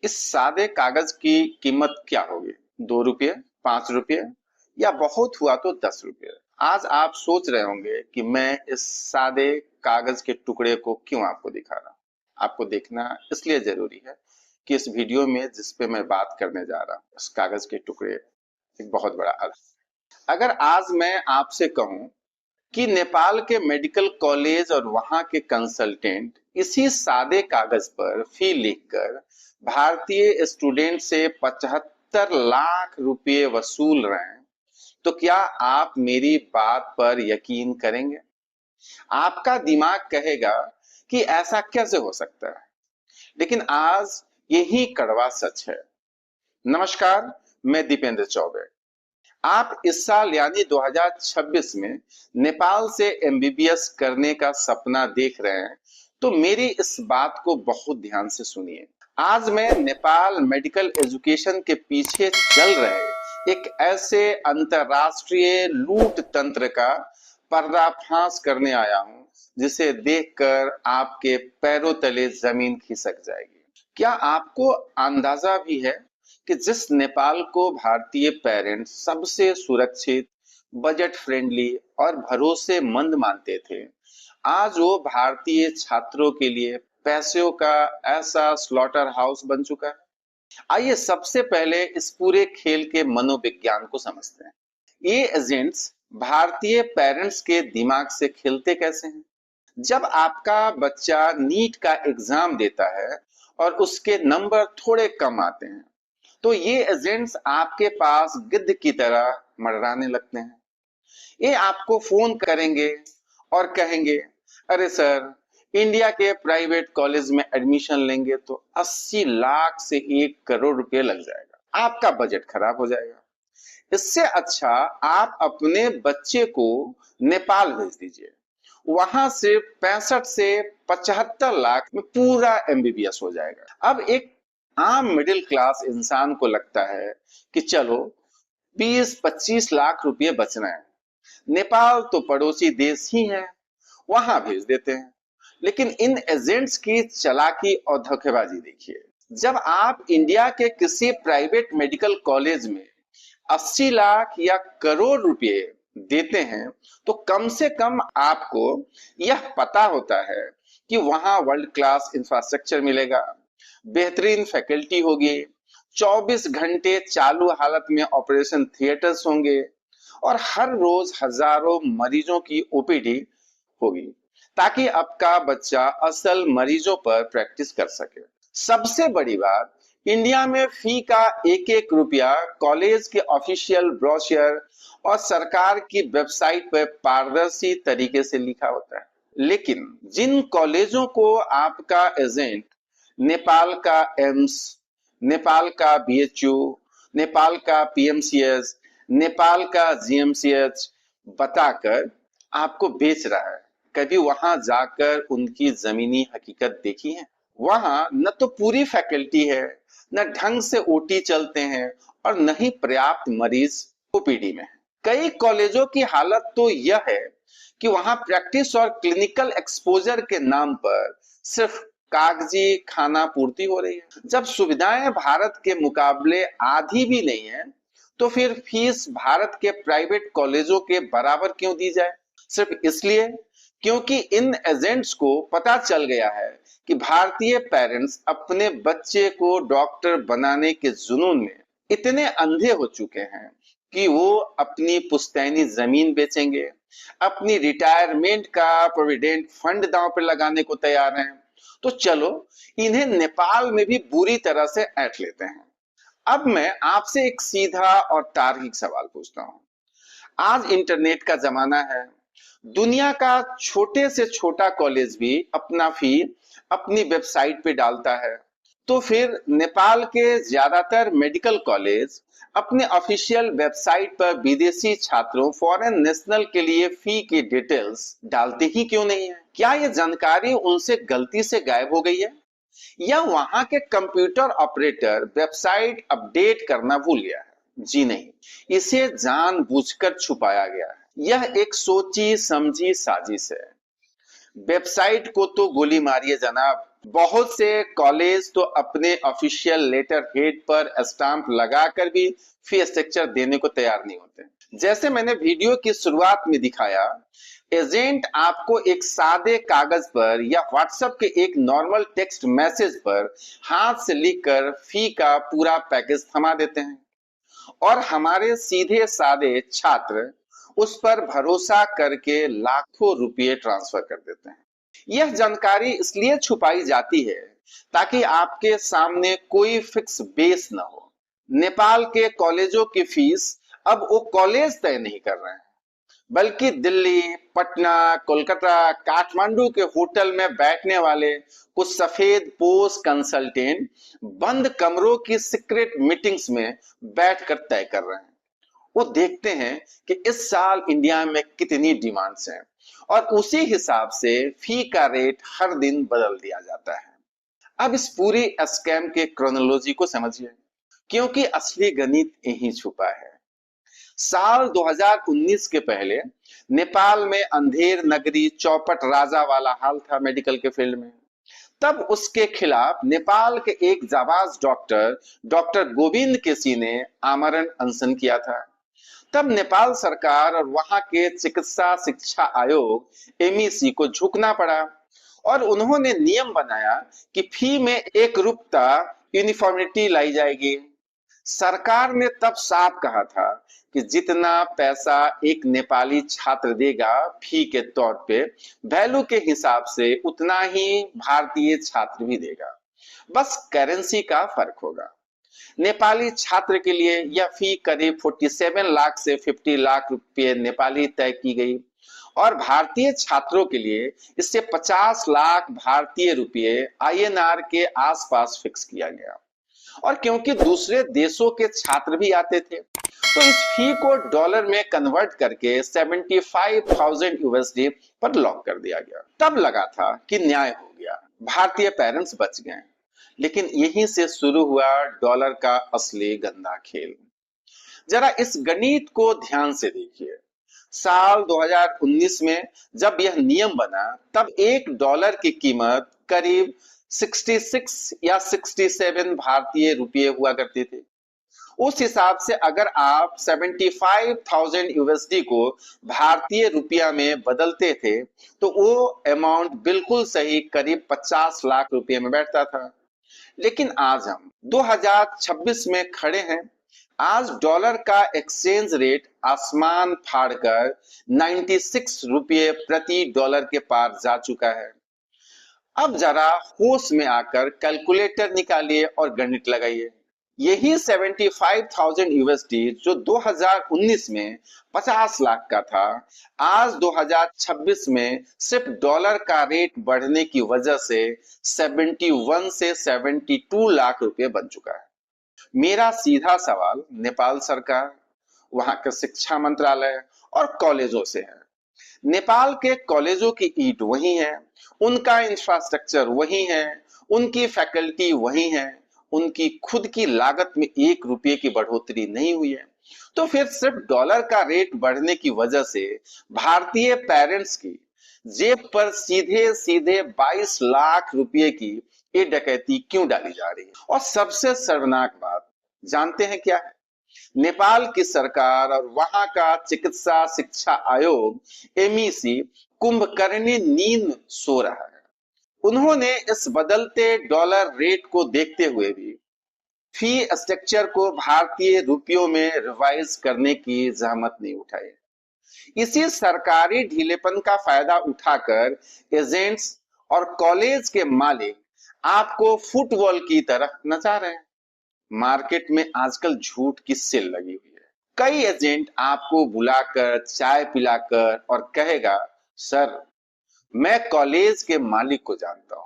इस सादे कागज की कीमत क्या होगी? 2 रुपये, 5 रुपये या बहुत हुआ तो 10 रुपये। आज आप सोच रहे होंगे कि मैं इस सादे कागज के टुकड़े को क्यों आपको दिखा रहा हूं। आपको देखना इसलिए जरूरी है कि इस वीडियो में जिस पे मैं बात करने जा रहा हूं उस कागज के टुकड़े एक बहुत बड़ा अर्थ। अगर आज मैं आपसे कहूं कि नेपाल के मेडिकल कॉलेज और वहां के कंसल्टेंट इसी सादे कागज पर फी लिखकर भारतीय स्टूडेंट से 75 लाख रुपए वसूल रहे हैं, तो क्या आप मेरी बात पर यकीन करेंगे? आपका दिमाग कहेगा कि ऐसा कैसे हो सकता है, लेकिन आज यही कड़वा सच है। नमस्कार, मैं दीपेंद्र चौबे। आप इस साल यानी 2026 में नेपाल से एमबीबीएस करने का सपना देख रहे हैं, तो मेरी इस बात को बहुत ध्यान से सुनिए। आज मैं नेपाल मेडिकल एजुकेशन के पीछे चल रहे एक ऐसे अंतरराष्ट्रीय लूट तंत्र का पर्दाफाश करने आया हूं जिसे देखकर आपके पैरों तले जमीन खिसक जाएगी। क्या आपको अंदाजा भी है कि जिस नेपाल को भारतीय पेरेंट्स सबसे सुरक्षित, बजट फ्रेंडली और भरोसेमंद मानते थे, आज वो भारतीय छात्रों के लिए पैसों का ऐसा स्लॉटर हाउस बन चुका है? आइए सबसे पहले इस पूरे खेल के मनोविज्ञान को समझते हैं। ये एजेंट्स भारतीय पेरेंट्स के दिमाग से खेलते कैसे हैं? जब आपका बच्चा नीट का एग्जाम देता है और उसके नंबर थोड़े कम आते हैं, तो ये एजेंट्स आपके पास गिद्ध की तरह मंडराने लगते हैं। ये आपको फोन करेंगे और कहेंगे, अरे सर, इंडिया के प्राइवेट कॉलेज में एडमिशन लेंगे तो 80 लाख से 1 करोड़ रुपए लग जाएगा, आपका बजट खराब हो जाएगा। इससे अच्छा आप अपने बच्चे को नेपाल भेज दीजिए। वहां सिर्फ 65 से 75 लाख में पूरा एमबीबीएस हो जाएगा। अब एक आम मिडिल क्लास इंसान को लगता है कि चलो 20-25 लाख रुपए बचना है, नेपाल तो पड़ोसी देश ही है, वहां भेज देते हैं। लेकिन इन एजेंट्स की चालाकी और धोखेबाजी देखिए। जब आप इंडिया के किसी प्राइवेट मेडिकल कॉलेज में 80 लाख या करोड़ रुपए देते हैं, तो कम से कम आपको यह पता होता है कि वहां वर्ल्ड क्लास इंफ्रास्ट्रक्चर मिलेगा, बेहतरीन फैकल्टी होगी, 24 घंटे चालू हालत में ऑपरेशन थिएटर्स होंगे और हर रोज हजारों मरीजों की ओपीडी होगी, ताकि आपका बच्चा असल मरीजों पर प्रैक्टिस कर सके। सबसे बड़ी बात, इंडिया में फी का एक एक रुपया कॉलेज के ऑफिशियल ब्रोशर और सरकार की वेबसाइट पर पारदर्शी तरीके से लिखा होता है। लेकिन जिन कॉलेजों को आपका एजेंट नेपाल का एम्स, नेपाल का बीएचयू, नेपाल का पीएमसीएच, नेपाल का जीएमसीएच बताकर आपको बेच रहा है, कभी वहां जाकर उनकी जमीनी हकीकत देखी है? वहां न तो पूरी फैकल्टी है, न ढंग से ओटी चलते हैं और न ही पर्याप्त मरीज ओपीडी में है। कई कॉलेजों की हालत तो यह है कि वहां प्रैक्टिस और क्लिनिकल एक्सपोजर के नाम पर सिर्फ कागजी खाना पूर्ति हो रही है। जब सुविधाएं भारत के मुकाबले आधी भी नहीं है, तो फिर फीस भारत के प्राइवेट कॉलेजों के बराबर क्यों दी जाए? सिर्फ इसलिए क्योंकि इन एजेंट्स को पता चल गया है कि भारतीय पेरेंट्स अपने बच्चे को डॉक्टर बनाने के जुनून में इतने अंधे हो चुके हैं कि वो अपनी पुश्तैनी जमीन बेचेंगे, अपनी रिटायरमेंट का प्रोविडेंट फंड दांव पर लगाने को तैयार हैं। तो चलो इन्हें नेपाल में भी बुरी तरह से ऐंठ लेते हैं। अब मैं आपसे एक सीधा और तार्किक सवाल पूछता हूं। आज इंटरनेट का जमाना है, दुनिया का छोटे से छोटा कॉलेज भी अपना फी अपनी वेबसाइट पे डालता है, तो फिर नेपाल के ज्यादातर मेडिकल कॉलेज अपने ऑफिशियल वेबसाइट पर विदेशी छात्रों, फॉरेन नेशनल के लिए फी की डिटेल्स डालते ही क्यों नहीं है? क्या ये जानकारी उनसे गलती से गायब हो गई है, या वहां के कंप्यूटर ऑपरेटर वेबसाइट अपडेट करना भूल गया है? जी नहीं, इसे जानबूझकर छुपाया गया है। यह एक सोची समझी साजिश है। वेबसाइट को तो गोली मारिए जनाब, बहुत से कॉलेज तो अपने ऑफिशियल लेटर हेड पर स्टाम्प लगाकर भी फी स्ट्रक्चर देने को तैयार नहीं होते। जैसे मैंने वीडियो की शुरुआत में दिखाया, एजेंट आपको एक सादे कागज पर या व्हाट्सएप के एक नॉर्मल टेक्स्ट मैसेज पर हाथ से लिखकर फी का पूरा पैकेज थमा देते हैं और हमारे सीधे सादे छात्र उस पर भरोसा करके लाखों रुपए ट्रांसफर कर देते हैं। यह जानकारी इसलिए छुपाई जाती है ताकि आपके सामने कोई फिक्स बेस न हो। नेपाल के कॉलेजों की फीस अब वो कॉलेज तय नहीं कर रहे हैं, बल्कि दिल्ली, पटना, कोलकाता, काठमांडू के होटल में बैठने वाले कुछ सफेद पोश कंसल्टेंट बंद कमरों की सीक्रेट मीटिंग्स में बैठकर तय कर रहे हैं। वो देखते हैं कि इस साल इंडिया में कितनी डिमांड्स हैं और उसी हिसाब से फी का रेट हर दिन बदल दिया जाता है। अब इस पूरी स्कैम के क्रोनोलॉजी को समझिए, क्योंकि असली गणित यहीं छुपा है। साल 2019 के पहले नेपाल में अंधेर नगरी चौपट राजा वाला हाल था मेडिकल के फील्ड में। तब उसके खिलाफ नेपाल के एक जाबाज डॉक्टर डॉक्टर गोविंद केसी ने आमरण अनशन किया था। तब नेपाल सरकार और वहां के चिकित्सा शिक्षा आयोग एमईसी को झुकना पड़ा और उन्होंने नियम बनाया कि फी में एक रूपता, यूनिफॉर्मिटी लाई जाएगी। सरकार ने तब साफ कहा था कि जितना पैसा एक नेपाली छात्र देगा फी के तौर पे, वैल्यू के हिसाब से उतना ही भारतीय छात्र भी देगा, बस करेंसी का फर्क होगा। नेपाली छात्र के लिए यह फी करीब 47 लाख से 50 लाख रुपए नेपाली तय की गई और भारतीय छात्रों के लिए इससे 50 लाख भारतीय रुपए आईएनआर के आसपास फिक्स किया गया। और क्योंकि दूसरे देशों के छात्र भी आते थे, तो इस फी को डॉलर में कन्वर्ट करके 75,000 यूएसडी पर लॉक कर दिया गया। तब लगा था कि न्याय हो गया, भारतीय पेरेंट्स बच गए। लेकिन यहीं से शुरू हुआ डॉलर का असली गंदा खेल। जरा इस गणित को ध्यान से देखिए। साल 2019 में जब यह नियम बना, तब एक डॉलर की कीमत करीब 66 या 67 भारतीय रुपये हुआ करते थे। उस हिसाब से अगर आप 75,000 यूएसडी को भारतीय रुपया में बदलते थे, तो वो अमाउंट बिल्कुल सही करीब 50 लाख रुपए में बैठता था। लेकिन आज हम 2026 में खड़े हैं। आज डॉलर का एक्सचेंज रेट आसमान फाड़कर 96 रुपये प्रति डॉलर के पार जा चुका है। अब जरा होश में आकर कैलकुलेटर निकालिए और गणित लगाइए। यही 75,000 यूएसडी जो 2019 में 50 लाख का था, आज 2026 में सिर्फ डॉलर का रेट बढ़ने की वजह से 71 से 72 लाख रुपए बन चुका है। मेरा सीधा सवाल नेपाल सरकार, वहां का शिक्षा मंत्रालय और कॉलेजों से है। नेपाल के कॉलेजों की ईंट वही है, उनका इंफ्रास्ट्रक्चर वही है, उनकी फैकल्टी वही है, उनकी खुद की लागत में 1 रुपये की बढ़ोतरी नहीं हुई है। तो फिर सिर्फ डॉलर का रेट बढ़ने की वजह से भारतीय पेरेंट्स की जेब पर सीधे सीधे 22 लाख रुपए की ये डकैती क्यों डाली जा रही है? और सबसे शर्मनाक बात जानते हैं क्या है? नेपाल की सरकार और वहां का चिकित्सा शिक्षा आयोग एमईसी कुंभकर्णी नींद सो रहा है। उन्होंने इस बदलते डॉलर रेट को देखते हुए भी फी स्ट्रक्चर को भारतीय रुपयों में रिवाइज करने की जहमत नहीं उठाई। इसी सरकारी ढीलेपन का फायदा उठाकर एजेंट्स और कॉलेज के मालिक आपको फुटबॉल की तरह नचा रहे हैं। मार्केट में आजकल झूठ की सेल लगी हुई है। कई एजेंट आपको बुलाकर चाय पिलाकर और कहेगा, सर मैं कॉलेज के मालिक को जानता हूं,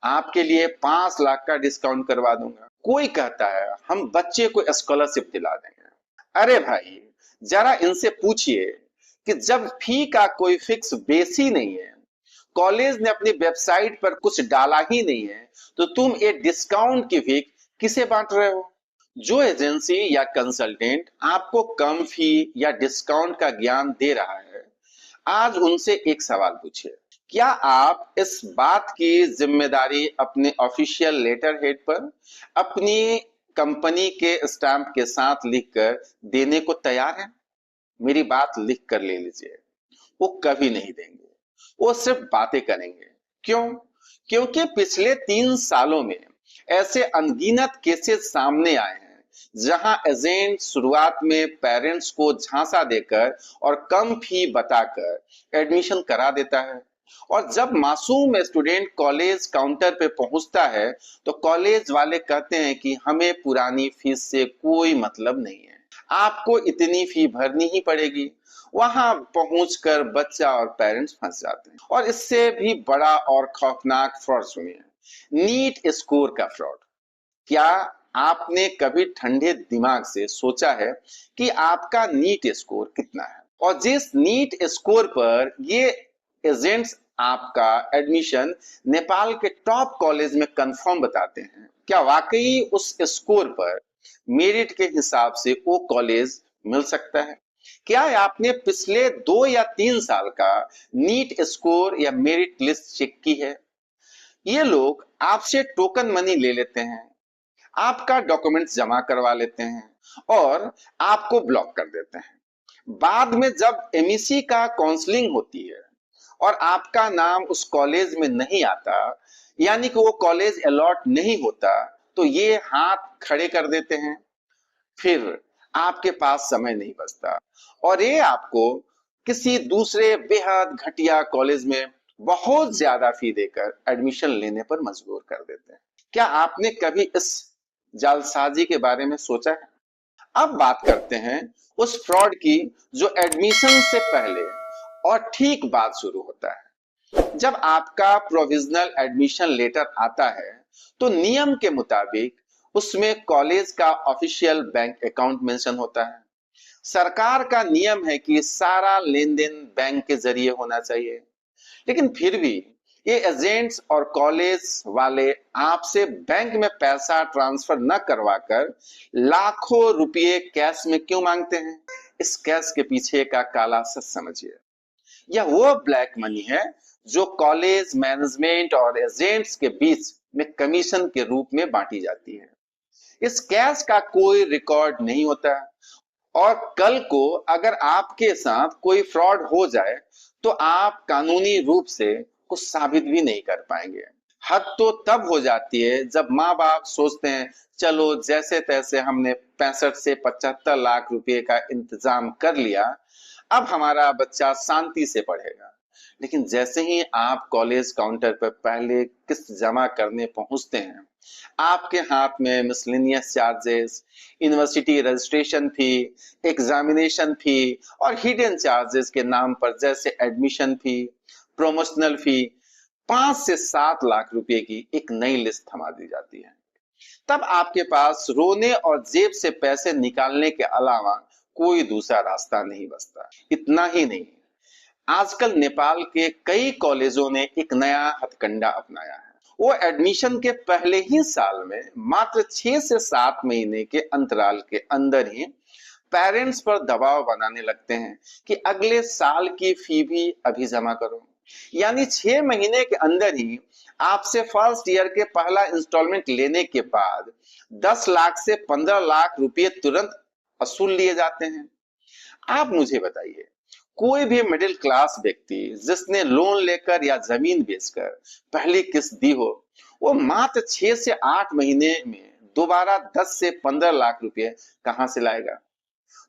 आपके लिए 5 लाख का डिस्काउंट करवा दूंगा। कोई कहता है हम बच्चे को स्कॉलरशिप दिला देंगे। अरे भाई, जरा इनसे पूछिए कि जब फी का कोई फिक्स बेस ही नहीं है, कॉलेज ने अपनी वेबसाइट पर कुछ डाला ही नहीं है, तो तुम ये डिस्काउंट की भीख किसे बांट रहे हो? जो एजेंसी या कंसल्टेंट आपको कम फी या डिस्काउंट का ज्ञान दे रहा है, आज उनसे एक सवाल पूछिए, क्या आप इस बात की जिम्मेदारी अपने ऑफिशियल लेटर हेड पर अपनी कंपनी के स्टैंप के साथ लिखकर देने को तैयार हैं? मेरी बात लिख कर ले लीजिए। वो कभी नहीं देंगे, वो सिर्फ बातें करेंगे। क्यों? क्योंकि पिछले 3 सालों में ऐसे अनगिनत केसेस सामने आए हैं जहां एजेंट शुरुआत में पेरेंट्स को झांसा देकर और कम फी बताकर एडमिशन करा देता है, और जब मासूम स्टूडेंट कॉलेज काउंटर पे पहुंचता है तो कॉलेज वाले कहते हैं कि हमें पुरानी फीस से कोई मतलब नहीं है, आपको इतनी फी भरनी ही पड़ेगी। वहां पहुंचकर बच्चा और पेरेंट्स फंस जाते हैं। और इससे भी बड़ा और खौफनाक फ्रॉड सुनिए, नीट स्कोर का फ्रॉड। क्या आपने कभी ठंडे दिमाग से सोचा है कि आपका नीट स्कोर कितना है, और जिस नीट स्कोर पर ये एजेंट्स आपका एडमिशन नेपाल के टॉप कॉलेज में कंफर्म बताते हैं, क्या वाकई उस स्कोर पर मेरिट के हिसाब से वो कॉलेज मिल सकता है? क्या आपने पिछले 2 या 3 साल का नीट स्कोर या मेरिट लिस्ट चेक की है? ये लोग आपसे टोकन मनी ले लेते हैं, आपका डॉक्यूमेंट्स जमा करवा लेते हैं और आपको ब्लॉक कर देते हैं। बाद में जब एमईसी का काउंसलिंग होती है और आपका नाम उस कॉलेज में नहीं आता, यानी कि वो कॉलेज अलॉट नहीं होता, तो ये हाथ खड़े कर देते हैं। फिर आपके पास समय नहीं बचता और ये आपको किसी दूसरे बेहद घटिया कॉलेज में बहुत ज्यादा फी देकर एडमिशन लेने पर मजबूर कर देते हैं। क्या आपने कभी इस जालसाजी के बारे में सोचा है? अब बात करते हैं उस फ्रॉड की जो एडमिशन से पहले और ठीक बाद शुरू होता है। जब आपका प्रोविजनल एडमिशन लेटर आता है तो नियम के मुताबिक उसमें कॉलेज का ऑफिशियल बैंक अकाउंट मेंशन होता है। सरकार का नियम है कि सारा लेन देन बैंक के जरिए होना चाहिए, लेकिन फिर भी ये एजेंट्स और कॉलेज वाले आपसे बैंक में पैसा ट्रांसफर न करवाकर लाखों रुपए कैश में क्यों मांगते हैं? इस कैश के पीछे का काला सच समझिए। यह वो ब्लैक मनी है जो कॉलेज मैनेजमेंट और एजेंट्स के बीच में कमीशन के रूप में बांटी जाती है। इस कैश का कोई रिकॉर्ड नहीं होता, और कल को अगर आपके साथ कोई फ्रॉड हो जाए तो आप कानूनी रूप से कुछ साबित भी नहीं कर पाएंगे। हद तो तब हो जाती है जब माँ बाप सोचते हैं चलो जैसे तैसे हमने 65 से 75 लाख रुपए का इंतजाम कर लिया, अब हमारा बच्चा शांति से पढ़ेगा। लेकिन जैसे ही आप कॉलेज काउंटर पर पहले किस्त जमा करने पहुंचते हैं, आपके हाथ में miscellaneous charges, university registration fee, examination फी और हिडन चार्जेस के नाम पर जैसे एडमिशन फी, प्रमोशनल फी 5 से 7 लाख रुपए की एक नई लिस्ट थमा दी जाती है। तब आपके पास रोने और जेब से पैसे निकालने के अलावा कोई दूसरा रास्ता नहीं बचता। इतना ही नहीं, आजकल नेपाल के कई कॉलेजों ने एक नया हथकंडा अपनाया है। वो एडमिशन के पहले ही साल में मात्र 6 से 7 महीने के अंतराल के अंदर ही पेरेंट्स पर दबाव बनाने लगते हैं कि अगले साल की फी भी अभी जमा करो। यानी 6 महीने के अंदर ही आपसे फर्स्ट ईयर के पहला इंस्टॉलमेंट लेने के बाद 10 लाख से 15 लाख रुपए तुरंत वसूल लिए जाते हैं। आप मुझे बताइए, कोई भी मिडिल क्लास व्यक्ति जिसने लोन लेकर या जमीन बेचकर पहली किस्त दी हो, वो मात्र 6 से 8 महीने में दोबारा 10 से 15 लाख रुपए कहां से लाएगा?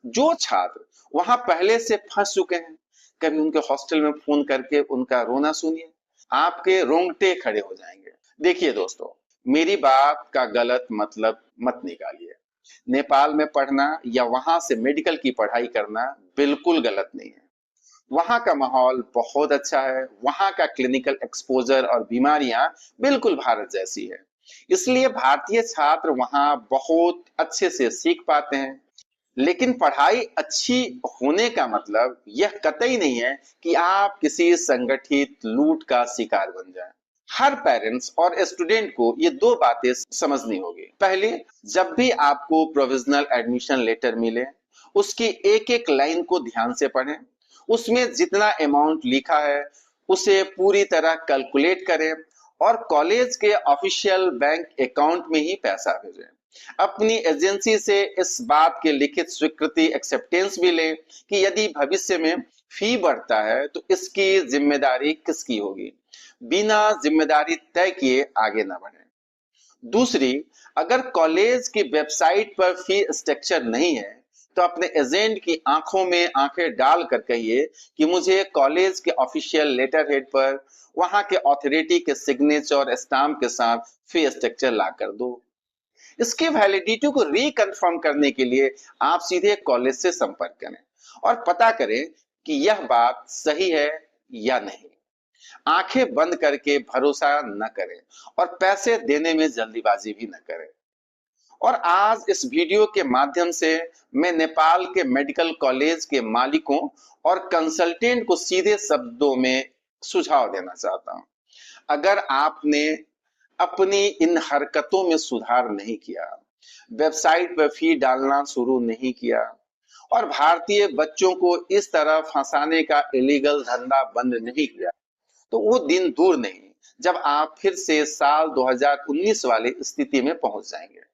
जो छात्र वहां पहले से फंस चुके हैं, कभी उनके हॉस्टल में फोन करके उनका रोना सुनिए, आपके रोंगटे खड़े हो जाएंगे। देखिए दोस्तों, मेरी बात का गलत मतलब मत निकालिए। नेपाल में पढ़ना या वहां से मेडिकल की पढ़ाई करना बिल्कुल गलत नहीं है। वहां का माहौल बहुत अच्छा है, वहां का क्लिनिकल एक्सपोजर और बीमारियां बिल्कुल भारत जैसी है, इसलिए भारतीय छात्र वहां बहुत अच्छे से सीख पाते हैं। लेकिन पढ़ाई अच्छी होने का मतलब यह कतई नहीं है कि आप किसी संगठित लूट का शिकार बन जाएं। हर पेरेंट्स और स्टूडेंट को ये दो बातें समझनी होगी। पहली, जब भी आपको प्रोविजनल एडमिशन लेटर मिले, उसकी एक एक लाइन को ध्यान से पढ़ें। उसमें जितना अमाउंट लिखा है उसे पूरी तरह कैलकुलेट करें और कॉलेज के ऑफिशियल बैंक अकाउंट में ही पैसा भेजें। अपनी एजेंसी से इस बात की लिखित स्वीकृति एक्सेप्टेंस भी लें कि यदि भविष्य में फी बढ़ता है तो इसकी जिम्मेदारी किसकी होगी। बिना जिम्मेदारी तय किए आगे ना बढ़े। दूसरी, अगर कॉलेज की वेबसाइट पर फी स्ट्रक्चर नहीं है तो अपने एजेंट की आंखों में आंखें डालकर कहिए कि मुझे कॉलेज के ऑफिशियल लेटर हेड पर वहां के अथॉरिटी के सिग्नेचर और स्टाम्प के साथ फी स्ट्रक्चर ला कर दो। इसकी वैलिडिटी को रिकन्फर्म करने के लिए आप सीधे कॉलेज से संपर्क करें और पता करें कि यह बात सही है या नहीं। आंखें बंद करके भरोसा न करें और पैसे देने में जल्दीबाजी भी न करें। और आज इस वीडियो के माध्यम से मैं नेपाल के मेडिकल कॉलेज के मालिकों और कंसल्टेंट को सीधे शब्दों में सुझाव देना चाहता हूं। अगर आपने अपनी इन हरकतों में सुधार नहीं किया, वेबसाइट पर फी डालना शुरू नहीं किया और भारतीय बच्चों को इस तरह फंसाने का इलीगल धंधा बंद नहीं किया, तो वो दिन दूर नहीं जब आप फिर से साल 2019 वाली स्थिति में पहुंच जाएंगे।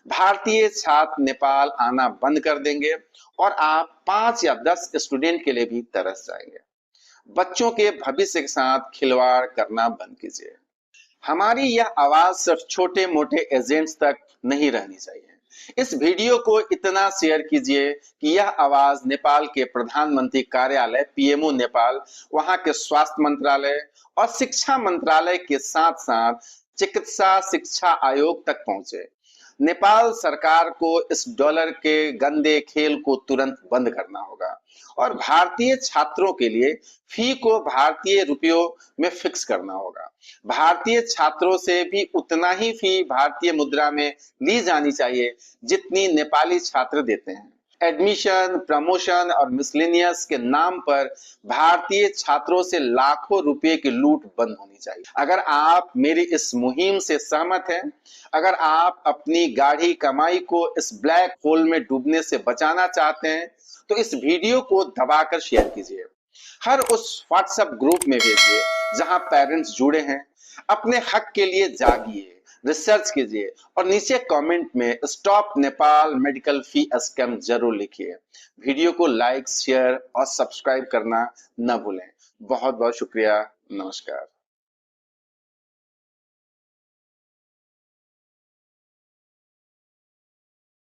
भारतीय छात्र नेपाल आना बंद कर देंगे और आप 5 या 10 स्टूडेंट के लिए भी तरस जाएंगे। बच्चों के भविष्य के साथ खिलवाड़ करना बंद कीजिए। हमारी यह आवाज सिर्फ छोटे मोटे एजेंट्स तक नहीं रहनी चाहिए। इस वीडियो को इतना शेयर कीजिए कि यह आवाज नेपाल के प्रधानमंत्री कार्यालय पीएमओ नेपाल, वहां के स्वास्थ्य मंत्रालय और शिक्षा मंत्रालय के साथ साथ चिकित्सा शिक्षा आयोग तक पहुंचे। नेपाल सरकार को इस डॉलर के गंदे खेल को तुरंत बंद करना होगा और भारतीय छात्रों के लिए फी को भारतीय रुपयों में फिक्स करना होगा। भारतीय छात्रों से भी उतना ही फी भारतीय मुद्रा में ली जानी चाहिए जितनी नेपाली छात्र देते हैं। एडमिशन, प्रमोशन और मिसलेनियस के नाम पर भारतीय छात्रों से लाखों रुपए की लूट बंद होनी चाहिए। अगर आप मेरी इस मुहिम से सहमत हैं, अगर आप अपनी गाढ़ी कमाई को इस ब्लैक होल में डूबने से बचाना चाहते हैं, तो इस वीडियो को दबाकर शेयर कीजिए। हर उस व्हाट्सएप ग्रुप में भेजिए जहां पेरेंट्स जुड़े हैं। अपने हक के लिए जागिए, रिसर्च कीजिए और नीचे कमेंट में स्टॉप नेपाल मेडिकल फी स्कैम जरूर लिखिए। वीडियो को लाइक, शेयर और सब्सक्राइब करना न भूलें। बहुत बहुत शुक्रिया। नमस्कार।